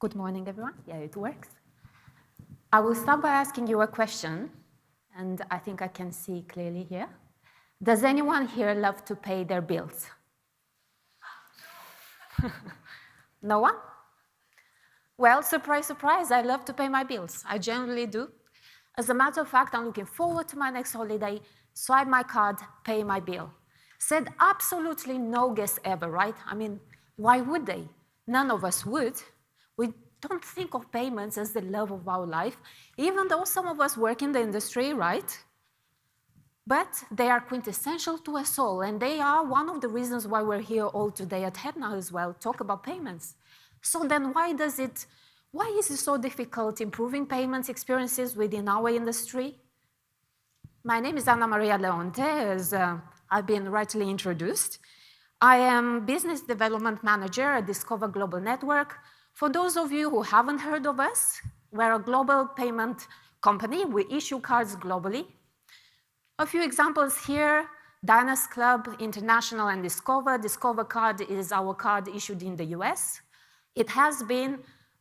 Good morning, everyone. Yeah, it works. I will start by asking you a question, and I think I can see clearly here. Does anyone here love to pay their bills? No one? Well, surprise, surprise, I love to pay my bills. I generally do. As a matter of fact, I'm looking forward to my next holiday, swipe my card, pay my bill. Said absolutely no guest ever, right? I mean, why would they? None of us would. We don't think of payments as the love of our life, even though some of us work in the industry, right? But they are quintessential to us all, and they are one of the reasons why we're here all today at HEDNA as well, talk about payments. So then why is it so difficult improving payments experiences within our industry? My name is Anna Maria Leonte, as I've been rightly introduced. I am Business Development Manager at Discover Global Network. For those of you who haven't heard of us, we're a global payment company. We issue cards globally. A few examples here: Diners Club, International, and Discover. Discover card is our card issued in the US. It has been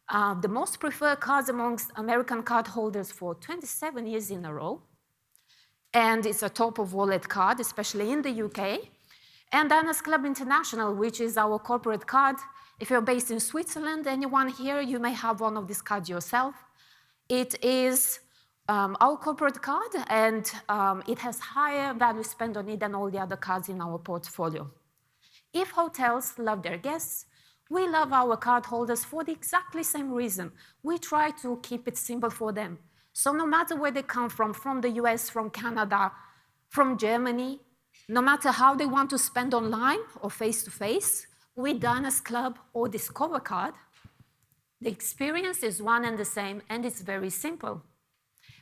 the most preferred cards amongst American cardholders for 27 years in a row. And it's a top-of-wallet card, especially in the UK. And Diners Club International, which is our corporate card. If you're based in Switzerland, anyone here, you may have one of these cards yourself. It is our corporate card, and it has higher value spent on it than all the other cards in our portfolio. If hotels love their guests, we love our cardholders for the exactly same reason. We try to keep it simple for them. So no matter where they come from the US, from Canada, from Germany, no matter how they want to spend online or face-to-face, with Diners Club or Discover card, the experience is one and the same, and it's very simple.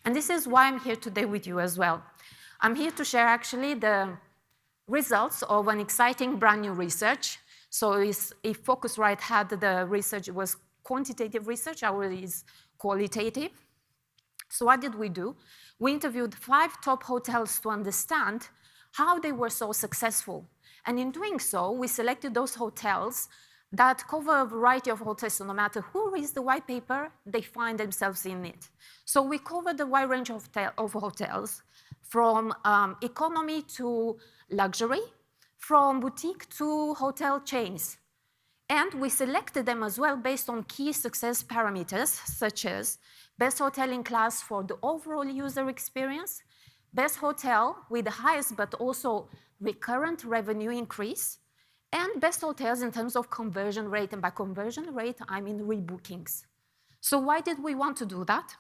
And this is why I'm here today with you as well. I'm here to share actually the results of an exciting brand new research. So if Focusrite had the research, it was quantitative research, ours is qualitative. So what did we do? We interviewed 5 top hotels to understand how they were so successful. And in doing so, we selected those hotels that cover a variety of hotels, so no matter who reads the white paper, they find themselves in it. So we covered a wide range of hotels, from economy to luxury, from boutique to hotel chains. And we selected them as well based on key success parameters, such as best hotel in class for the overall user experience, best hotel with the highest but also recurrent revenue increase, and best hotels in terms of conversion rate. And by conversion rate, I mean rebookings. So why did we want to do that?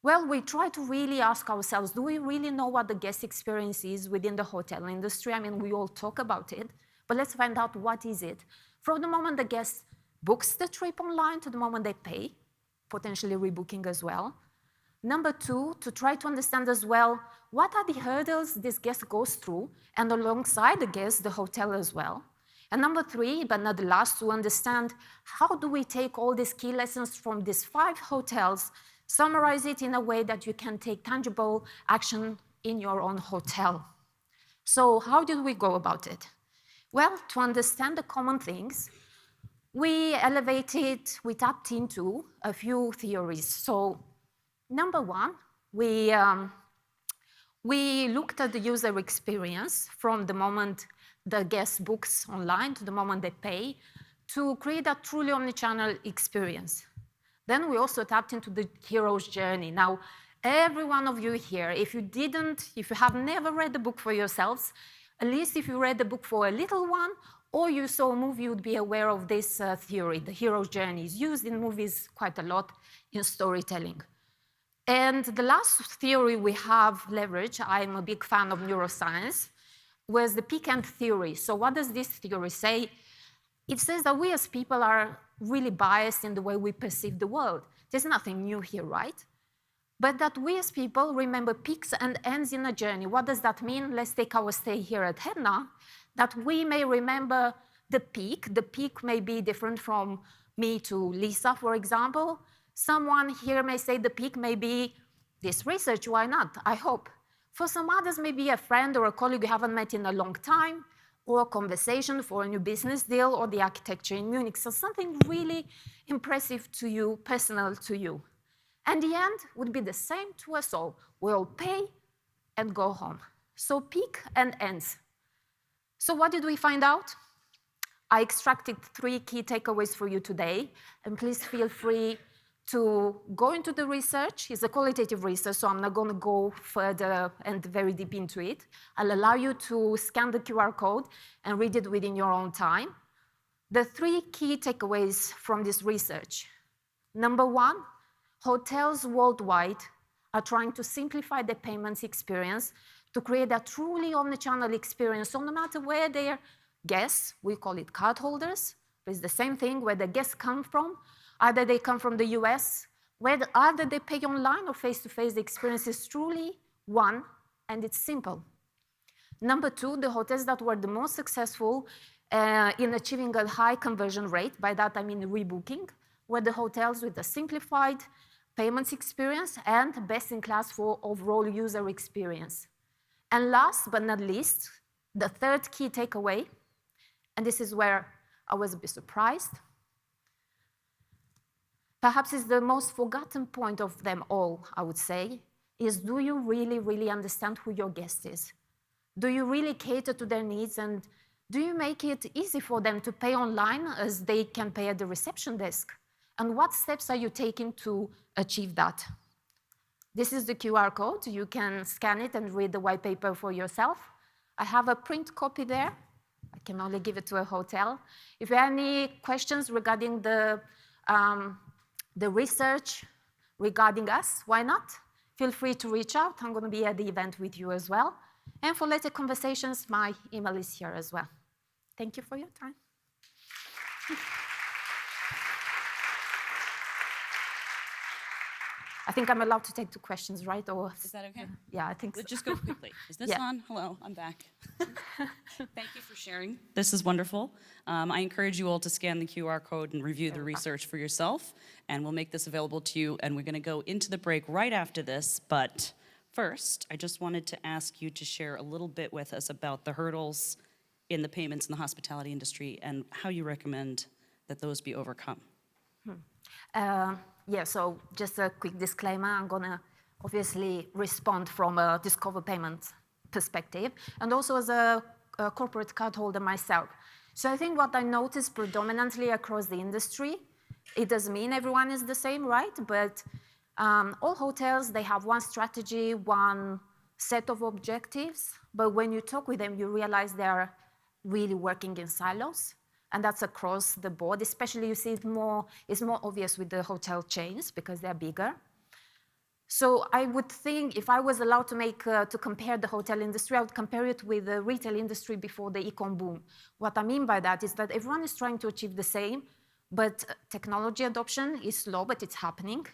Well, we try to really ask ourselves, do we really know what the guest experience is within the hotel industry? I mean, we all talk about it, but let's find out what is it. From the moment the guest books the trip online to the moment they pay, potentially rebooking as well. Number 2, to try to understand as well, what are the hurdles this guest goes through, and alongside the guest, the hotel as well. And number 3, but not the last, to understand how do we take all these key lessons from these 5 hotels, summarize it in a way that you can take tangible action in your own hotel. So how did we go about it? Well, to understand the common things, we tapped into a few theories. So number 1, we looked at the user experience from the moment the guest books online to the moment they pay to create a truly omnichannel experience. Then we also tapped into the hero's journey. Now, every one of you here, if you have never read the book for yourselves, at least if you read the book for a little one, or you saw a movie, you'd be aware of this theory. The hero's journey is used in movies quite a lot in storytelling. And the last theory we have leveraged, I'm a big fan of neuroscience, was the peak end theory. So what does this theory say? It says that we as people are really biased in the way we perceive the world. There's nothing new here, right? But that we as people remember peaks and ends in a journey. What does that mean? Let's take our stay here at HEDNA, that we may remember the peak. The peak may be different from me to Lisa, for example. Someone here may say the peak may be this research, why not? I hope. For some others, maybe a friend or a colleague you haven't met in a long time, or a conversation for a new business deal, or the architecture in Munich. So something really impressive to you, personal to you. And the end would be the same to us all. We'll pay and go home. So peak and ends. So what did we find out? I extracted 3 key takeaways for you today, and please feel free to go into the research. It's a qualitative research, so I'm not going to go further and very deep into it. I'll allow you to scan the QR code and read it within your own time. The 3 key takeaways from this research. Number 1, hotels worldwide are trying to simplify the payments experience to create a truly omnichannel experience. So no matter where their guests, we call it cardholders, but it's the same thing where the guests come from. Either they come from the US, either they pay online or face-to-face, the experience is truly one, and it's simple. Number 2, the hotels that were the most successful in achieving a high conversion rate, by that I mean rebooking, were the hotels with a simplified payments experience and best-in-class for overall user experience. And last but not least, the 3rd key takeaway, and this is where I was a bit surprised, perhaps is the most forgotten point of them all, I would say, is do you really, really understand who your guest is? Do you really cater to their needs, and do you make it easy for them to pay online as they can pay at the reception desk? And what steps are you taking to achieve that? This is the QR code. You can scan it and read the white paper for yourself. I have a print copy there. I can only give it to a hotel. If you have any questions regarding the research regarding us, why not? Feel free to reach out. I'm going to be at the event with you as well. And for later conversations, my email is here as well. Thank you for your time. I think I'm allowed to take 2 questions, right? Or is that okay? Yeah, I think so. Just go quickly. Is this on? Hello, I'm back. Thank you for sharing. This is wonderful. I encourage you all to scan the QR code and review the research for yourself, and we'll make this available to you, and we're going to go into the break right after this. But first, I just wanted to ask you to share a little bit with us about the hurdles in the payments and the hospitality industry and how you recommend that those be overcome. Yeah, so just a quick disclaimer. I'm going to obviously respond from a Discover Payments perspective and also as a corporate cardholder myself. So I think what I noticed predominantly across the industry, it doesn't mean everyone is the same, right? But all hotels, they have one strategy, one set of objectives. But when you talk with them, you realize they're really working in silos. And that's across the board. Especially you see it's more obvious with the hotel chains because they're bigger. So I would think if I was allowed to compare the hotel industry, I would compare it with the retail industry before the e-com boom. What I mean by that is that everyone is trying to achieve the same, but technology adoption is slow, but it's happening.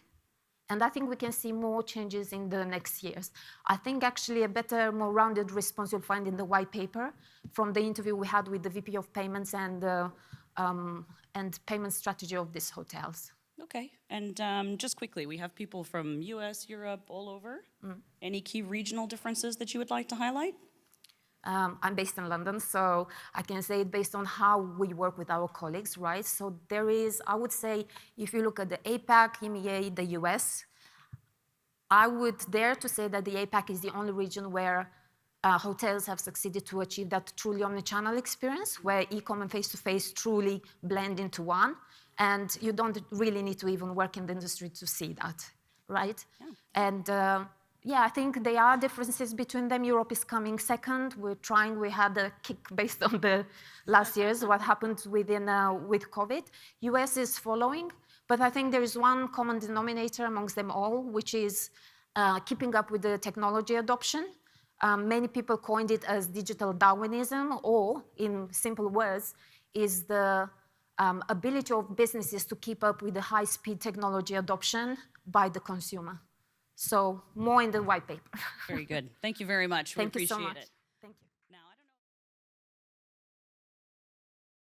And I think we can see more changes in the next years. I think actually a better, more rounded response you'll find in the white paper from the interview we had with the VP of Payments and payment strategy of these hotels. Okay, and just quickly, we have people from US, Europe, all over. Any key regional differences that you would like to highlight? I'm based in London, so I can say it based on how we work with our colleagues, right? So there is, I would say, if you look at the APAC, EMEA, the US, I would dare to say that the APAC is the only region where hotels have succeeded to achieve that truly omnichannel experience, where e-com and face-to-face truly blend into one. And you don't really need to even work in the industry to see that, right? Yeah. And yeah, I think there are differences between them. Europe is coming second. We had a kick based on the last years, what happened with COVID. US is following, but I think there is one common denominator amongst them all, which is keeping up with the technology adoption. Many people coined it as digital Darwinism, or in simple words, is the ability of businesses to keep up with the high-speed technology adoption by the consumer. So more in the white paper. Very good. Thank you very much. We appreciate it.